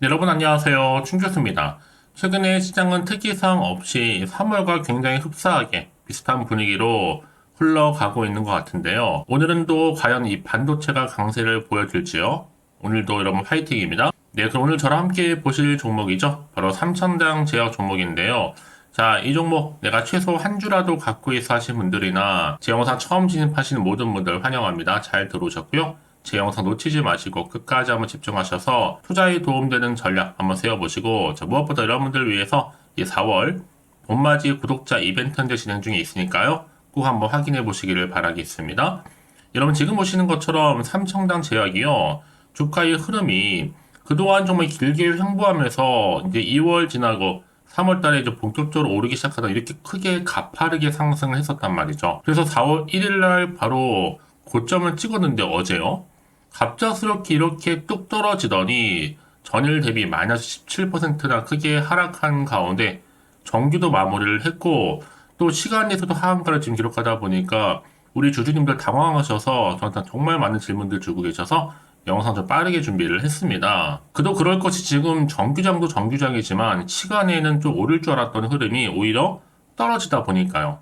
네, 여러분 안녕하세요. 충교수입니다. 최근에 시장은 특이사항 없이 3월과 굉장히 흡사하게 비슷한 분위기로 흘러가고 있는 것 같은데요. 오늘은 또 과연 이 반도체가 강세를 보여줄지요? 오늘도 여러분 화이팅입니다. 네, 그럼 오늘 저랑 함께 보실 종목이죠. 바로 삼천당 제약 종목인데요. 자, 이 종목 내가 최소 한 주라도 갖고 있어 하신 분들이나 제 영상 처음 진입하시는 모든 분들 환영합니다. 잘 들어오셨고요. 제 영상 놓치지 마시고 끝까지 한번 집중하셔서 투자에 도움되는 전략 한번 세워보시고, 무엇보다 여러분들 위해서 이 4월 봄맞이 구독자 이벤트 현재 진행 중에 있으니까요. 꼭 한번 확인해 보시기를 바라겠습니다. 여러분 지금 보시는 것처럼 삼청당 제약이요. 주가의 흐름이 그동안 정말 길게 횡보하면서 이제 2월 지나고 3월 달에 이제 본격적으로 오르기 시작하다 이렇게 크게 가파르게 상승을 했었단 말이죠. 그래서 4월 1일 날 바로 고점을 찍었는데 어제요. 갑작스럽게 이렇게 뚝 떨어지더니 전일 대비 마이너스 17%나 크게 하락한 가운데 정규도 마무리를 했고, 또 시간 내에서도 하한가를 지금 기록하다 보니까 우리 주주님들 당황하셔서 저한테 정말 많은 질문들 주고 계셔서 영상 좀 빠르게 준비를 했습니다. 그도 그럴 것이 지금 정규장도 정규장이지만 시간에는 좀 오를 줄 알았던 흐름이 오히려 떨어지다 보니까요.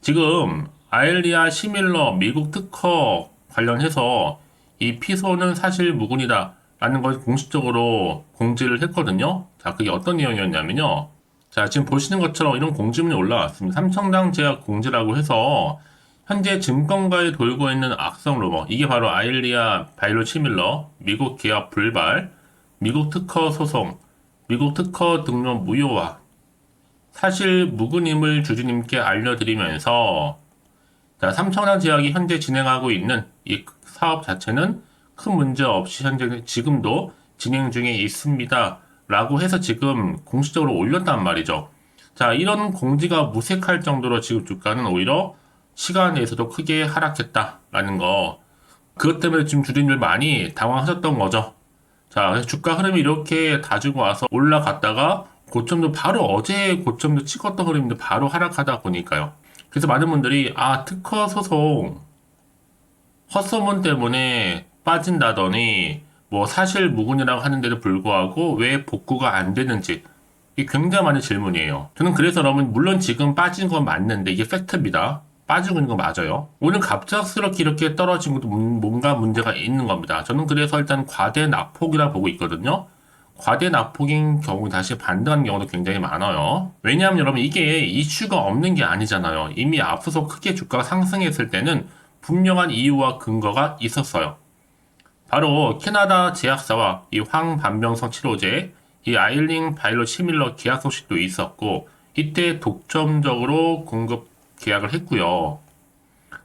지금 아엘리아 시밀러 미국 특허 관련해서 이 피소는 사실 무근이다 라는 걸 공식적으로 공지를 했거든요. 자, 그게 어떤 내용이었냐면요. 자, 지금 보시는 것처럼 이런 공지문이 올라왔습니다. 삼청당 제약 공지라고 해서 현재 증권가에 돌고 있는 악성 루머, 이게 바로 아일리아 바이오시밀러 미국 기업 불발, 미국 특허 소송, 미국 특허 등록 무효화, 사실 무근임을 주주님께 알려드리면서, 자, 삼청당 제약이 현재 진행하고 있는 이 사업 자체는 큰 문제 없이 현재 지금도 진행 중에 있습니다 라고 해서 지금 공식적으로 올렸단 말이죠. 자, 이런 공지가 무색할 정도로 지금 주가는 오히려 시간 내에서도 크게 하락했다라는 거, 그것 때문에 지금 주주님들 많이 당황하셨던 거죠. 자, 그래서 주가 흐름이 이렇게 다지고 와서 올라갔다가 고점도 바로 어제 고점도 찍었던 흐름인데 바로 하락하다 보니까요. 그래서 많은 분들이 특허 소송 헛소문 때문에 빠진다더니 뭐 사실 무근이라고 하는데도 불구하고 왜 복구가 안 되는지, 이게 굉장히 많은 질문이에요. 저는 그래서 여러분, 물론 지금 빠진 건 맞는데 이게 팩트입니다. 빠지고 있는 거 맞아요. 오늘 갑작스럽게 이렇게 떨어진 것도 뭔가 문제가 있는 겁니다. 저는 그래서 일단 과대 낙폭이라 보고 있거든요. 과대 낙폭인 경우 다시 반등하는 경우도 굉장히 많아요. 왜냐하면 여러분, 이게 이슈가 없는 게 아니잖아요. 이미 앞서서 크게 주가가 상승했을 때는 분명한 이유와 근거가 있었어요. 바로 캐나다 제약사와 이 황반병성 치료제, 이 아일링 바이로 시밀러 계약 소식도 있었고, 이때 독점적으로 공급 계약을 했고요.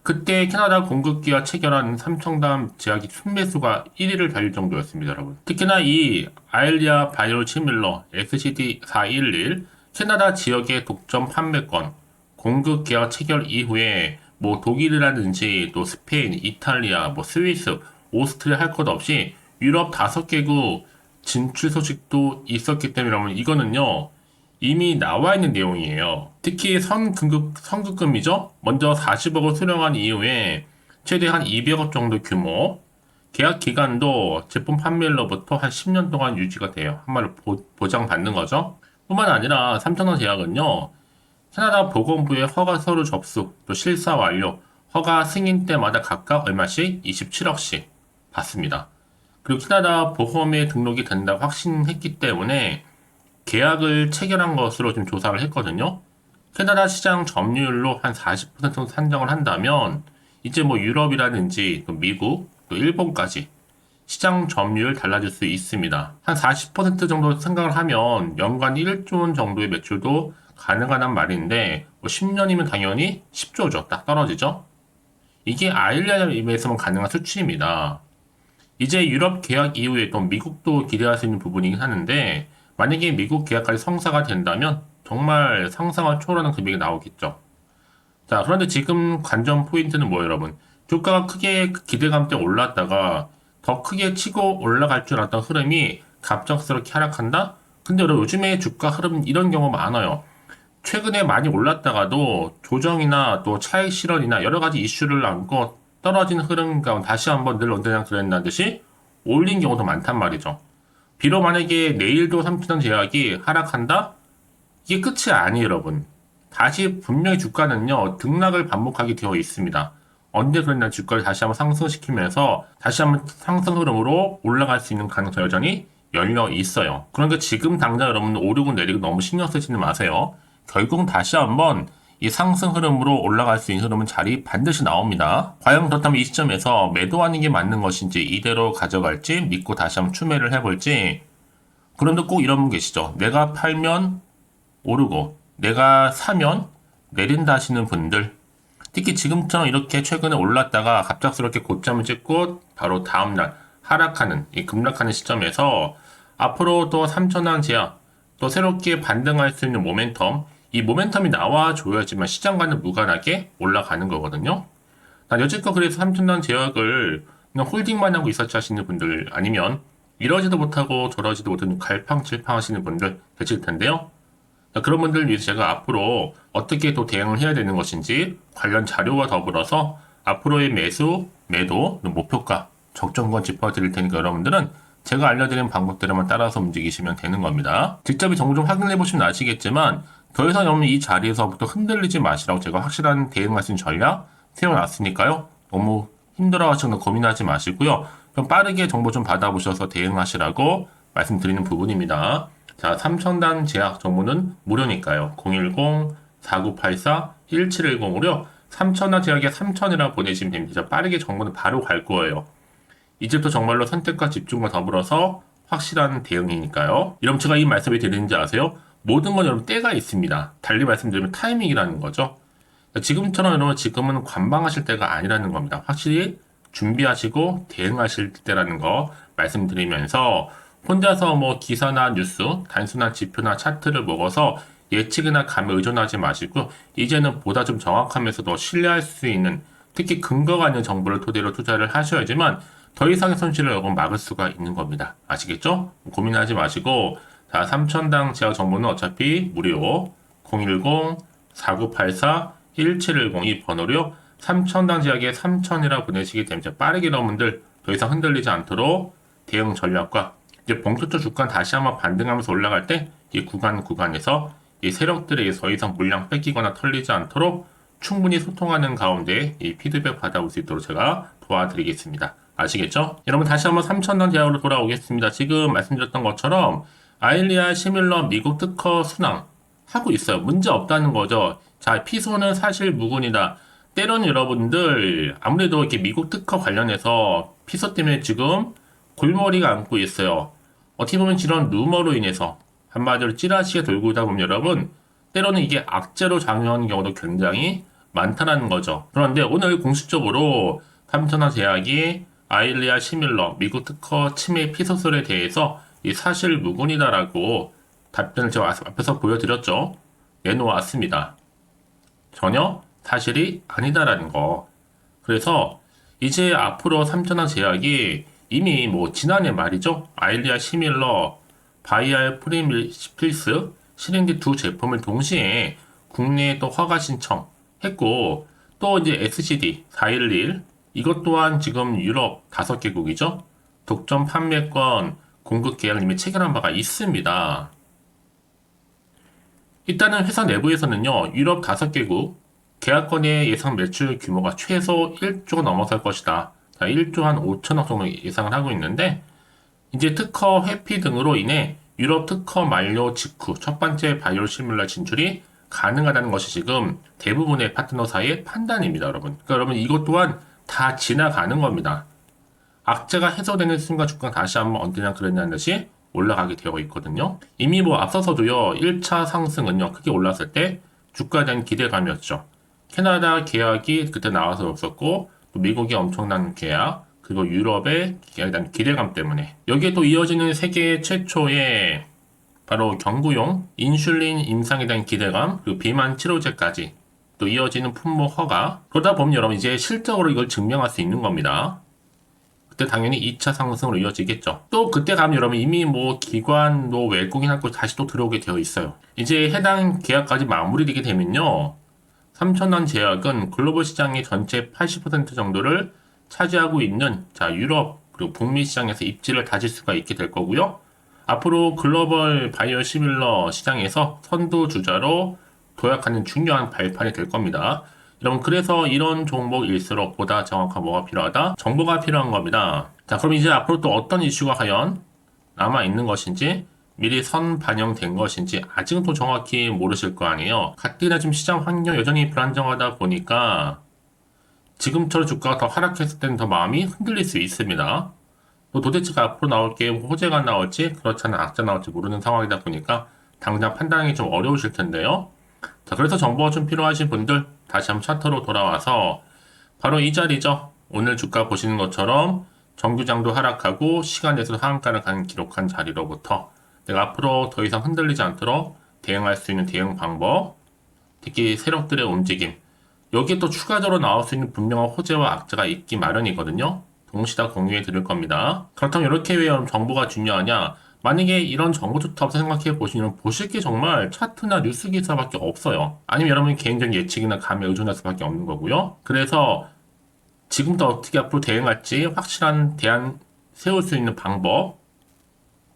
그때 캐나다 공급기와 체결한 삼청담 제약이 순매수가 1위를 달릴 정도였습니다, 여러분. 특히나 이 아일리아 바이오 시밀러 SCD-411 캐나다 지역의 독점 판매권, 공급 계약 체결 이후에 뭐 독일이라든지 또 스페인, 이탈리아, 뭐 스위스, 오스트리아 할 것 없이 유럽 5개국 진출 소식도 있었기 때문에 여러분, 이거는요 이미 나와 있는 내용이에요. 특히 선급금이죠. 먼저 40억을 수령한 이후에 최대 한 200억 정도 규모, 계약 기간도 제품 판매일로부터 한 10년 동안 유지가 돼요. 한마디로 보장받는 거죠. 뿐만 아니라 삼천원 제약은요, 캐나다 보건부의 허가 서류 접수, 또 실사 완료, 허가 승인 때마다 각각 얼마씩 27억씩 받습니다. 그리고 캐나다 보험에 등록이 된다고 확신했기 때문에 계약을 체결한 것으로 지금 조사를 했거든요. 캐나다 시장 점유율로 한 40% 정도 산정을 한다면 이제 뭐 유럽이라든지 또 미국, 또 일본까지 시장 점유율 달라질 수 있습니다. 한 40% 정도 생각을 하면 연간 1조 원 정도의 매출도 가능하단 말인데, 뭐 10년이면 당연히 10조죠. 딱 떨어지죠. 이게 아일랜드에서만 가능한 수치입니다. 이제 유럽 계약 이후에 또 미국도 기대할 수 있는 부분이긴 하는데, 만약에 미국 계약까지 성사가 된다면 정말 상상을 초월하는 금액이 나오겠죠. 자, 그런데 지금 관전 포인트는 뭐예요, 여러분? 주가가 크게 기대감 때 올랐다가 더 크게 치고 올라갈 줄 알았던 흐름이 갑작스럽게 하락한다? 근데 여러분, 요즘에 주가 흐름 이런 경우 많아요. 최근에 많이 올랐다가도 조정이나 또 차익 실현이나 여러 가지 이슈를 안고 떨어진 흐름 가운데 다시 한번 늘 언제나 그랬다듯이 올린 경우도 많단 말이죠. 비록 만약에 내일도 삼천원 제약이 하락한다? 이게 끝이 아니에요, 여러분. 다시 분명히 주가는요, 등락을 반복하게 되어 있습니다. 언제 그랬나 주가를 다시 한번 상승시키면서 다시 한번 상승 흐름으로 올라갈 수 있는 가능성이 여전히 열려 있어요. 그러니까 지금 당장 여러분 오르고 내리고 너무 신경 쓰지는 마세요. 결국 다시 한번 이 상승 흐름으로 올라갈 수 있는 흐름은 자리 반드시 나옵니다. 과연 그렇다면 이 시점에서 매도하는 게 맞는 것인지 이대로 가져갈지 믿고 다시 한번 추매를 해볼지. 그런데 꼭 이런 분 계시죠. 내가 팔면 오르고 내가 사면 내린다 하시는 분들, 특히 지금처럼 이렇게 최근에 올랐다가 갑작스럽게 고점을 찍고 바로 다음날 하락하는, 이 급락하는 시점에서 앞으로 또 3천원 제약, 또 새롭게 반등할 수 있는 모멘텀, 이 모멘텀이 나와줘야지만 시장과는 무관하게 올라가는 거거든요. 난 여지껏 그래서 3천원 제약을 그냥 홀딩만 하고 있었지 하시는 분들, 아니면 이러지도 못하고 저러지도 못하는 갈팡질팡 하시는 분들 계실 텐데요. 그런 분들을 위해서 제가 앞으로 어떻게 또 대응을 해야 되는 것인지 관련 자료와 더불어서 앞으로의 매수, 매도, 목표가, 적정권 짚어드릴 테니까 여러분들은 제가 알려드리는 방법대로만 따라서 움직이시면 되는 겁니다. 직접 이 정보 좀 확인해 보시면 아시겠지만 더 이상 여러분 이 자리에서부터 흔들리지 마시라고 제가 확실한 대응할 수 있는 전략 세워놨으니까요. 너무 힘들어하시거나 고민하지 마시고요. 좀 빠르게 정보 좀 받아보셔서 대응하시라고 말씀드리는 부분입니다. 자, 3,000단 제약 정보는 무료니까요. 010-4984-1710으로요. 3,000단 제약에 3,000이라 보내시면 됩니다. 빠르게 정보는 바로 갈 거예요. 이제부터 정말로 선택과 집중과 더불어서 확실한 대응이니까요. 여러분 제가 이 말씀을 드리는지 아세요? 모든 건 여러분 때가 있습니다. 달리 말씀드리면 타이밍이라는 거죠. 지금처럼 여러분 지금은 관망하실 때가 아니라는 겁니다. 확실히 준비하시고 대응하실 때라는 거 말씀드리면서 혼자서 뭐 기사나 뉴스, 단순한 지표나 차트를 먹어서 예측이나 감에 의존하지 마시고 이제는 보다 좀 정확하면서도 신뢰할 수 있는 특히 근거가 있는 정보를 토대로 투자를 하셔야지만 더 이상의 손실을 여러분 막을 수가 있는 겁니다. 아시겠죠? 고민하지 마시고 자 3,000당 제약 정보는 어차피 무료 010-4984-1710 이 번호로요. 3,000당 제약에 3,000이라 보내시게 되면 빠르게 여러분들 더 이상 흔들리지 않도록 대응 전략과 이제 본격적 주가는 다시 한번 반등하면서 올라갈 때 이 구간에서 이 세력들에 의해서 더 이상 물량 뺏기거나 털리지 않도록 충분히 소통하는 가운데 이 피드백 받아올 수 있도록 제가 도와드리겠습니다. 아시겠죠? 여러분 다시 한번 3,000원 대학으로 돌아오겠습니다. 지금 말씀드렸던 것처럼 아일리아 시밀러 미국 특허 순항 하고 있어요. 문제 없다는 거죠. 자, 피소는 사실 무근이다. 때로는 여러분들 아무래도 이렇게 미국 특허 관련해서 피소 때문에 지금 골머리가 앓고 있어요. 어떻게 보면 이런 루머로 인해서 한마디로 찌라시가 돌고 있다 보면 여러분 때로는 이게 악재로 작용하는 경우도 굉장히 많다는 거죠. 그런데 오늘 공식적으로 3,000원 제약이 아일리아 시밀러 미국 특허 침해 피소설에 대해서 이 사실 무근이다라고 답변을 제가 앞에서 보여드렸죠. 내놓았습니다. 전혀 사실이 아니다라는 거. 그래서 이제 앞으로 3,000원 제약이 이미 뭐 지난해 말이죠. 아일리아 시밀러 바이알 프리밀스 실행된 두 제품을 동시에 국내에 또 허가 신청했고 또 이제 SCD 411 이것 또한 지금 유럽 5개국이죠. 독점 판매권 공급 계약을 이미 체결한 바가 있습니다. 일단은 회사 내부에서는요. 유럽 5개국 계약권의 예상 매출 규모가 최소 1조가 넘어설 것이다. 자, 1조 한 5천억 정도 예상을 하고 있는데 이제 특허 회피 등으로 인해 유럽 특허 만료 직후 첫 번째 바이오 시뮬러 진출이 가능하다는 것이 지금 대부분의 파트너사의 판단입니다, 여러분. 그러니까 여러분 이것 또한 다 지나가는 겁니다. 악재가 해소되는 순간 주가가 다시 한번 언제나 그랬냐는 듯이 올라가게 되어 있거든요. 이미 뭐 앞서서도요, 1차 상승은요, 크게 올랐을 때 주가에 대한 기대감이었죠. 캐나다 계약이 그때 나와서 없었고, 또 미국의 엄청난 계약, 그리고 유럽의 계약에 대한 기대감 때문에. 여기에 또 이어지는 세계 최초의 바로 경구용 인슐린 임상에 대한 기대감, 그리고 비만 치료제까지 또 이어지는 품목 허가. 그러다 보면 여러분 이제 실적으로 이걸 증명할 수 있는 겁니다. 그때 당연히 2차 상승으로 이어지겠죠. 또 그때 가면 여러분 이미 뭐 기관, 뭐 외국인하고 다시 또 들어오게 되어 있어요. 이제 해당 계약까지 마무리되게 되면요. 3,000원 제약은 글로벌 시장의 전체 80% 정도를 차지하고 있는 자 유럽 그리고 북미 시장에서 입지를 다질 수가 있게 될 거고요. 앞으로 글로벌 바이오시밀러 시장에서 선두주자로 도약하는 중요한 발판이 될 겁니다. 여러분, 그래서 이런 종목일수록 보다 정확한 뭐가 필요하다? 정보가 필요한 겁니다. 자, 그럼 이제 앞으로 또 어떤 이슈가 과연 남아있는 것인지, 미리 선 반영된 것인지 아직은 또 정확히 모르실 거 아니에요. 가뜩이나 지금 시장 환경 여전히 불안정하다 보니까 지금처럼 주가가 더 하락했을 때는 더 마음이 흔들릴 수 있습니다. 또 도대체가 앞으로 나올 게 호재가 나올지 그렇지 않은 악재 나올지 모르는 상황이다 보니까 당장 판단하기 좀 어려우실 텐데요. 자, 그래서 정보가 좀 필요하신 분들 다시 한번 차트로 돌아와서 바로 이 자리죠. 오늘 주가 보시는 것처럼 정규장도 하락하고 시간 내에서 하한가를 기록한 자리로부터 내가 앞으로 더 이상 흔들리지 않도록 대응할 수 있는 대응 방법, 특히 세력들의 움직임, 여기에 또 추가적으로 나올 수 있는 분명한 호재와 악재가 있기 마련이거든요. 동시에 다 공유해 드릴 겁니다. 그렇다면 이렇게 왜 여러분 정보가 중요하냐? 만약에 이런 정보조차 없어 생각해 보시면 보실 게 정말 차트나 뉴스 기사밖에 없어요. 아니면 여러분이 개인적인 예측이나 감에 의존할 수밖에 없는 거고요. 그래서 지금부터 어떻게 앞으로 대응할지 확실한 대안 세울 수 있는 방법,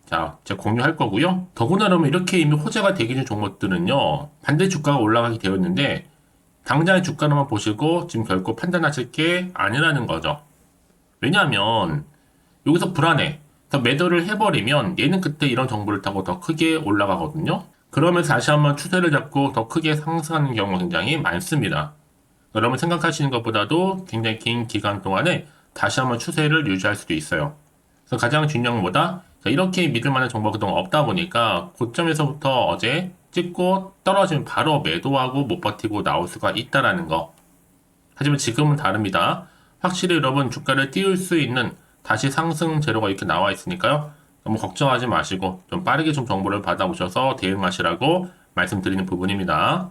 자, 제가 공유할 거고요. 더구나 그러면 이렇게 이미 호재가 되기 전 종목들은요, 반대 주가가 올라가게 되었는데 당장의 주가로만 보시고 지금 결코 판단하실 게 아니라는 거죠. 왜냐하면 여기서 불안해. 그래서 매도를 해버리면 얘는 그때 이런 정보를 타고 더 크게 올라가거든요. 그러면서 다시 한번 추세를 잡고 더 크게 상승하는 경우가 굉장히 많습니다. 여러분 생각하시는 것보다도 굉장히 긴 기간 동안에 다시 한번 추세를 유지할 수도 있어요. 그래서 가장 중요한 것보다 이렇게 믿을 만한 정보가 그동안 없다 보니까 고점에서부터 어제 찍고 떨어지면 바로 매도하고 못 버티고 나올 수가 있다라는 거. 하지만 지금은 다릅니다. 확실히 여러분 주가를 띄울 수 있는 다시 상승 재료가 이렇게 나와 있으니까요. 너무 걱정하지 마시고 좀 빠르게 좀 정보를 받아오셔서 대응하시라고 말씀드리는 부분입니다.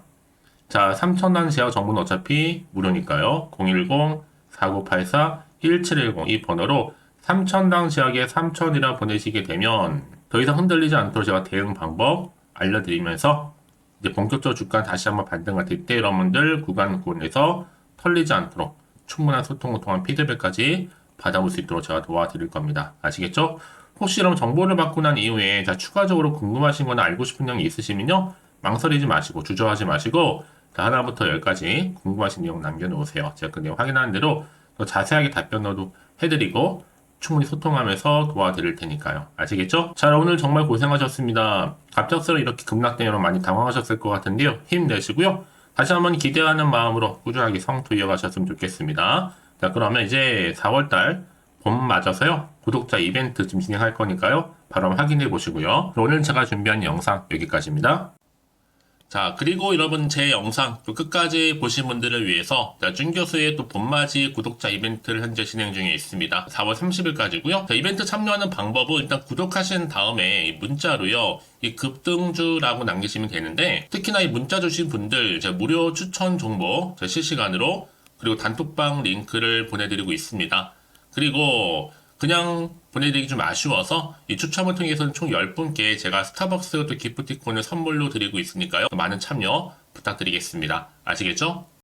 자, 3,000원 제약 정보는 어차피 무료니까요. 010-4984-1710 이 번호로 3,000당 제약에 3,000이라 보내시게 되면 더 이상 흔들리지 않도록 제가 대응 방법 알려드리면서 이제 본격적으로 주가 다시 한번 반등할 때 여러분들 구간에서 털리지 않도록 충분한 소통을 통한 피드백까지 받아볼 수 있도록 제가 도와드릴 겁니다. 아시겠죠? 혹시 여러분 정보를 받고 난 이후에 자, 추가적으로 궁금하신 거나 알고 싶은 내용이 있으시면요. 망설이지 마시고 주저하지 마시고 자, 하나부터 10까지 궁금하신 내용 남겨놓으세요. 제가 그 내용 확인하는 대로 더 자세하게 답변도 해드리고 충분히 소통하면서 도와드릴 테니까요. 아시겠죠? 자, 오늘 정말 고생하셨습니다. 갑작스레 이렇게 급락된 여러분 많이 당황하셨을 것 같은데요. 힘내시고요. 다시 한번 기대하는 마음으로 꾸준하게 성투 이어가셨으면 좋겠습니다. 자, 그러면 이제 4월달 봄 맞아서요. 구독자 이벤트 좀 진행할 거니까요. 바로 한번 확인해 보시고요. 오늘 제가 준비한 영상 여기까지입니다. 자, 그리고 여러분 제 영상 또 끝까지 보신 분들을 위해서 준 교수의 또 봄맞이 구독자 이벤트를 현재 진행 중에 있습니다. 4월 30일까지고요. 자, 이벤트 참여하는 방법은 일단 구독하신 다음에 문자로요. 이 급등주라고 남기시면 되는데 특히나 이 문자 주신 분들 제가 무료 추천 정보 실시간으로 그리고 단톡방 링크를 보내드리고 있습니다. 그리고 그냥 보내드리기 좀 아쉬워서 이 추첨을 통해서는 총 10분께 제가 스타벅스 또 기프티콘을 선물로 드리고 있으니까요. 많은 참여 부탁드리겠습니다. 아시겠죠?